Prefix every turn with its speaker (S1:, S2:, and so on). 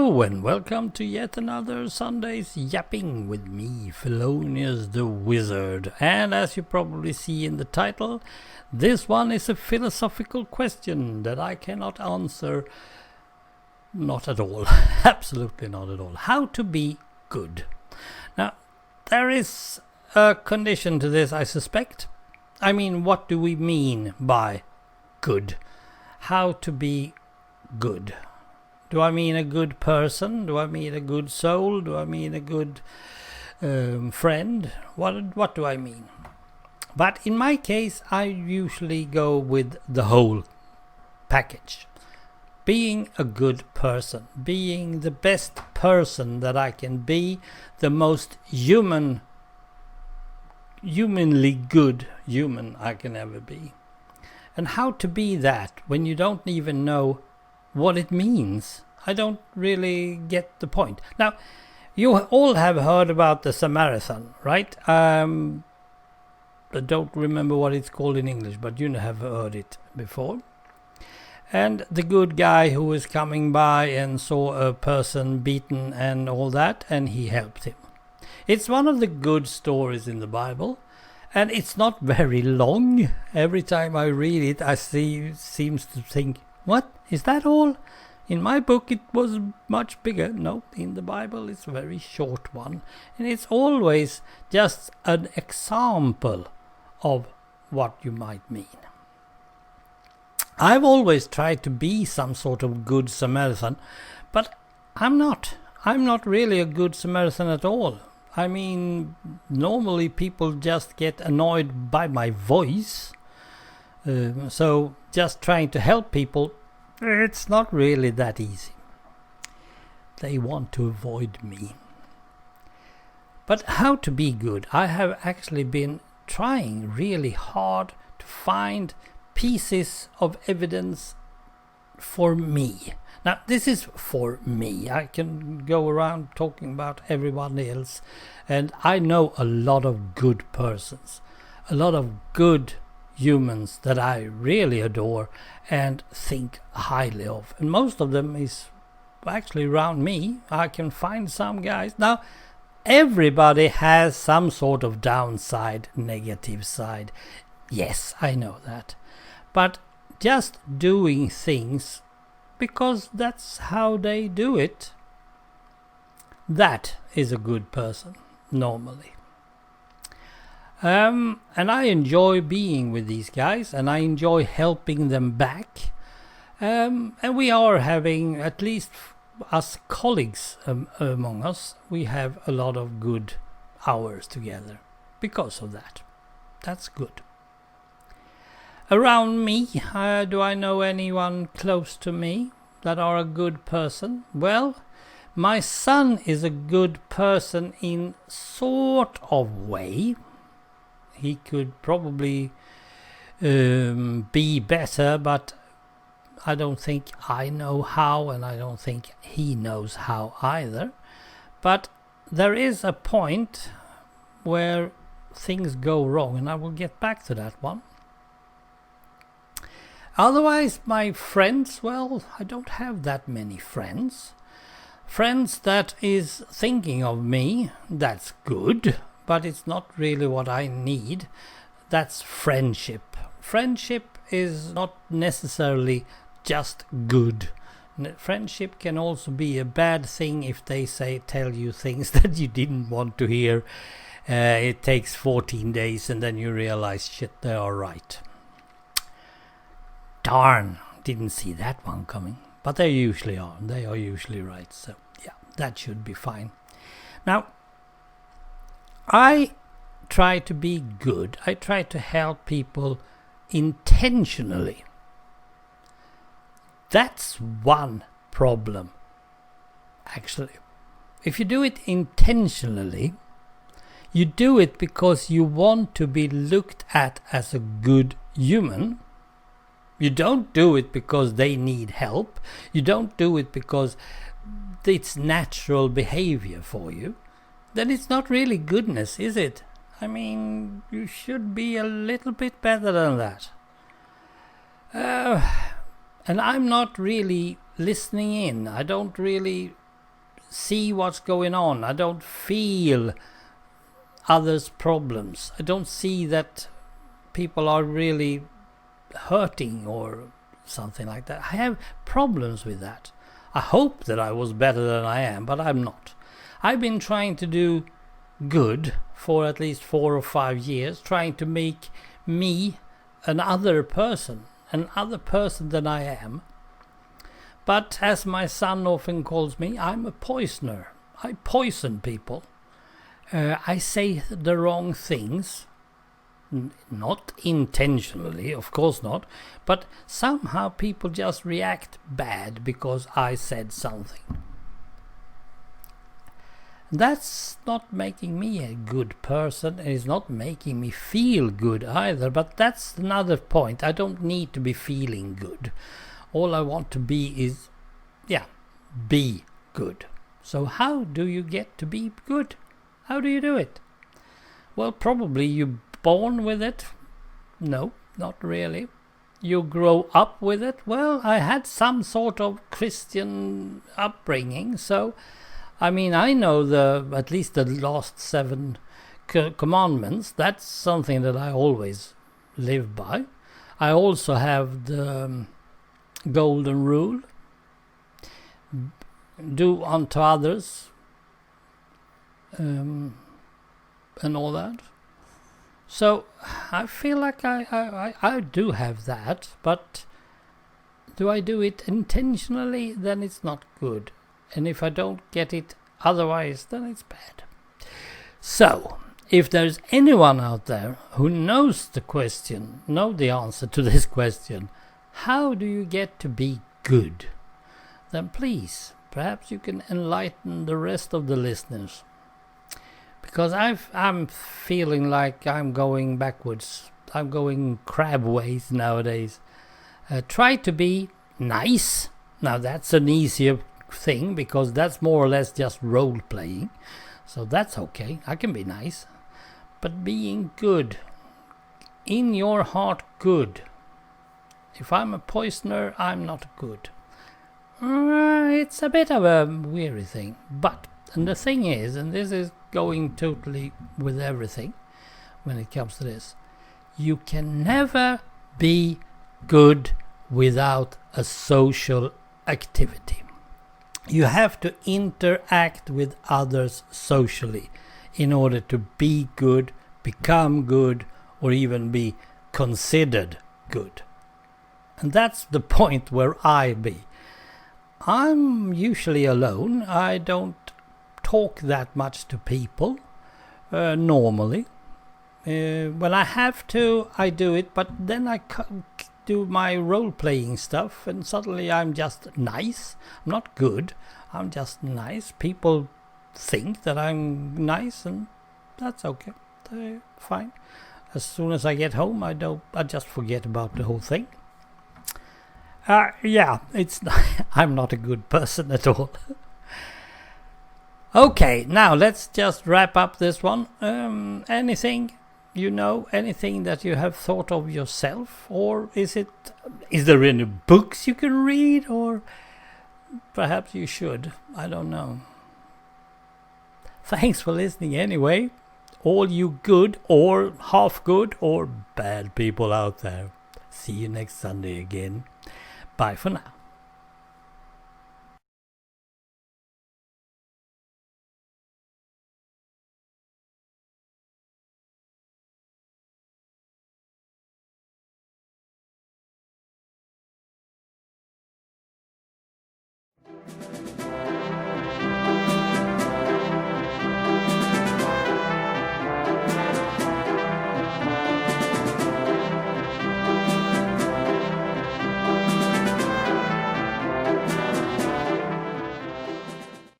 S1: Hello and welcome to yet another Sunday's Yapping with me, Fellonius the Wizard. And as you probably see in the title, this one is a philosophical question that I cannot answer. Not at all. Absolutely not at all. How to be good. Now, there is a condition to this, I suspect. I mean, what do we mean by good? How to be good? Do I mean a good person? Do I mean a good soul? Do I mean a good friend? What do I mean? But in my case, I usually go with the whole package. Being a good person. Being the best person that I can be. The most humanly good human I can ever be. And how to be that when you don't even know what it means. I don't really get the point. Now, you all have heard about the Samaritan, right? I don't remember what it's called in English, but you have heard it before. And the good guy who was coming by and saw a person beaten and all that, and he helped him. It's one of the good stories in the Bible, and it's not very long. Every time I read it, I seems to think, what? Is that all? In my book it was much bigger. No, in the Bible it's a very short one. And it's always just an example of what you might mean. I've always tried to be some sort of good Samaritan, but I'm not. I'm not really a good Samaritan at all. I mean, normally people just get annoyed by my voice. So just trying to help people, it's not really that easy. They want to avoid me. But how to be good? I have actually been trying really hard to find pieces of evidence for me. Now, this is for me. I can go around talking about everyone else. And I know a lot of good persons. A lot of good humans that I really adore and think highly of. And most of them is actually around me. I can find some guys. Now, everybody has some sort of downside, negative side. Yes, I know that. But just doing things because that's how they do it, that is a good person, normally. And I enjoy being with these guys, and I enjoy helping them back. And we are having, at least us colleagues among us, we have a lot of good hours together because of that. That's good. Around me, do I know anyone close to me that are a good person? Well, my son is a good person in sort of way. He could probably be better, but I don't think I know how, and I don't think he knows how either. But there is a point where things go wrong, and I will get back to that one. Otherwise, my friends, well, I don't have that many friends. Friends that is thinking of me, that's good, but it's not really what I need. That's friendship. Friendship is not necessarily just good. Friendship can also be a bad thing if they tell you things that you didn't want to hear. It takes 14 days and then you realize, shit, they are right. Darn, didn't see that one coming. But they usually are. They are usually right. So, yeah, that should be fine. Now, I try to be good. I try to help people intentionally. That's one problem, actually. If you do it intentionally, you do it because you want to be looked at as a good human. You don't do it because they need help. You don't do it because it's natural behavior for you. Then it's not really goodness, is it? I mean, you should be a little bit better than that. And I'm not really listening in. I don't really see what's going on. I don't feel others' problems. I don't see that people are really hurting or something like that. I have problems with that. I hope that I was better than I am, but I'm not. I've been trying to do good for at least 4 or 5 years, trying to make me another person than I am. But as my son often calls me, I'm a poisoner. I poison people. I say the wrong things. Not intentionally, of course not, but somehow people just react bad because I said something. That's not making me a good person, and it's not making me feel good either, but that's another point. I don't need to be feeling good. All I want to be is, be good. So how do you get to be good? How do you do it? Well, probably you're born with it. No, not really. You grow up with it. Well, I had some sort of Christian upbringing, so I mean, I know at least the last 7 commandments. That's something that I always live by. I also have the golden rule. Do unto others. And all that. So I feel like I do have that, but do I do it intentionally? Then it's not good. And if I don't get it otherwise, then it's bad. So, if there's anyone out there who knows the answer to this question, how do you get to be good? Then please, perhaps you can enlighten the rest of the listeners. Because I'm feeling like I'm going backwards. I'm going crab ways nowadays. Try to be nice. Now that's an easier thing because that's more or less just role playing. So that's okay. I can be nice. But being good. In your heart, good. If I'm a poisoner, I'm not good. It's a bit of a weary thing. But, and the thing is, and this is going totally with everything when it comes to this, you can never be good without a social activity. You have to interact with others socially in order to be good, become good, or even be considered good. And that's the point where I be. I'm usually alone. I don't talk that much to people normally. When I have to, I do it, but then I do my role-playing stuff and suddenly I'm just nice. I'm not good, I'm just nice. People think that I'm nice and that's okay. Fine. As soon as I get home, I just forget about the whole thing. I'm not a good person at all. Okay, now let's just wrap up this one. Anything anything that you have thought of yourself, or is there any books you can read, or perhaps you should, I don't know. Thanks for listening anyway, all you good or half good or bad people out there. See you next Sunday again. Bye for now.